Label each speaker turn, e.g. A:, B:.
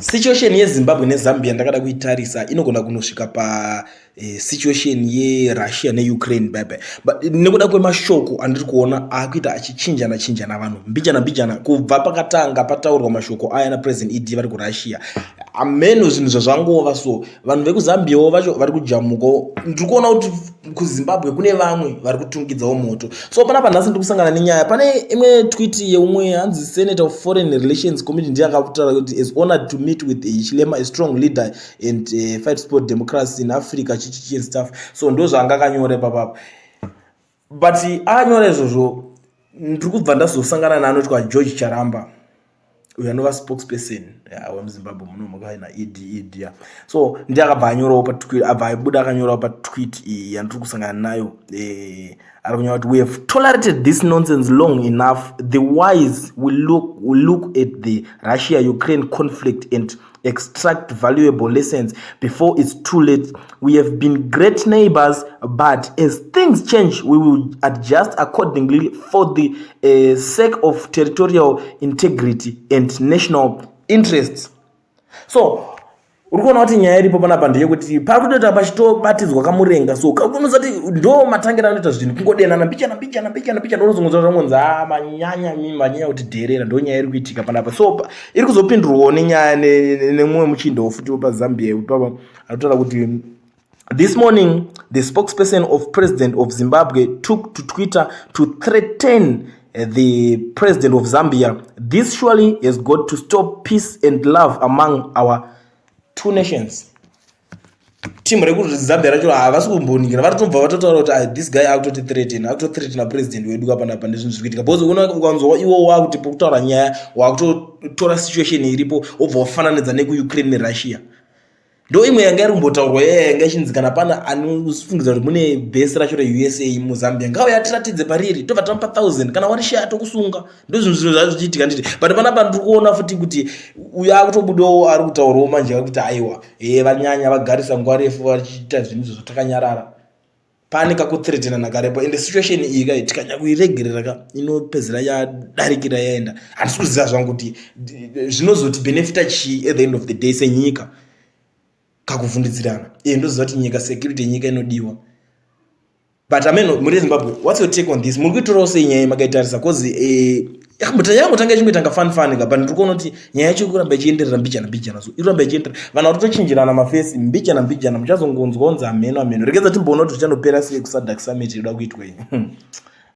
A: Situation yeZimbabwe neZambia ndakada kuitarisa inogona kunosvika pa situation yeRussia neUkraine bebe, but nekuda kwemashoko andiri kuona akuita achichinjana vanhu mbijana kubva pakatanga pataurwa mashoko aya napresident ED vari kuRussia. Ameno zvinhu zvazvangova so vanhu vekuzambiawo vacho vari kujamukawo. Ndiri kuona kuti kuZimbabwe kune vamwe vari kutungidzawo moto. So panapa nhasi ndiri kusangana nenyaya, pane imwe tweet yeumwe hanzi Senator of Foreign Relations Committee ndiye akataura kuti is honored to meet with Chilema, a strong leader and fight for democracy in Africa and stuff. So ndo zvanga akanyora papapa, but anyora izvozvo ndiri kubva ndazosangana naanotwa George Charamba, uyo anova spokesperson wemuZimbabwe muno makaina ED. So ndiye akabva anyorawo patweet, abva aibuda akanyorawo patweet iyi yandiri kusangana nayo. Ari kunyora kuti we have tolerated this nonsense long enough. The wise will look at the Russia-Ukraine conflict and extract valuable lessons before it's too late. We have been great neighbors, but as things change, we will adjust accordingly for the sake of territorial integrity and national interests. So urikuona kuti nyaya iripo panapa ndeyekuti pari kutoita pachitobatidzwa kamurenga. So kakunosati ndo matangira anoita zvinhu kungodenana mbichana ndozongoza zvamonzi manyanya kuti dherera ndo nyaya iri kuitika panapa. So iri kuzopindurwawo nenyaya nemumwe muchinda futi paZambia papa anotaura kuti this morning the spokesperson of president of Zimbabwe took to Twitter to threaten the president of Zambia. This surely has got to stop peace and love among our two nations. Team rekuti Zambia racho havasi kumboningira, vari tobva vatotaura kuti this guy akutothreaten president wedu kapanapa ndezvinhu zviri kuitika. Because ukanzwa iwo wakuti pokutaura nyaya wakutotora situation iripo wobva wafananidza nekuUkraine neRussia. Ndo imwe yanga iri kumbotaurwa yanga ichinzikana pana anofungidzwa kuti mune bhesi racho reUSA muZambia ngauya atiratidze pariri tobva tamupa 1000 kana warishaya tokusunga. Ndo zvinhu zvazvichiitika nditi, but panapa ndiri kuona futi kuti uyo akutobudawo ari kutaurawo manje kuti aiwa vanyanya vagarisa nguva refu vachiita zvinhu zvatakanyarara pane kakuthreatena nakarepo. And situation iyi kai tikanyakuiregerera inopedzera yadarikira yaenda. Handisi kuziva zvangu kuti zvinozoti benefita chii at the end of the day senyika kakuvhundidzirana. Ndoziva kuti nyika security yenyika inodiwa. But ameno muri Zimbabwe, what's your take on this? Muri kuitorawo sei nyaya makaitarisa? Because yakambotanga ichimboita fun ka, but ndiri kuona kuti nyaya yacho kuramba ichienderera mbijana so iramba ichienderera. Vanhu vari kutochinjirana mafesi mbijana muchazongonzwa ameno. Regedza timboona kuti zvichanopera sei kuSADC summit inoda kuitwa iyi.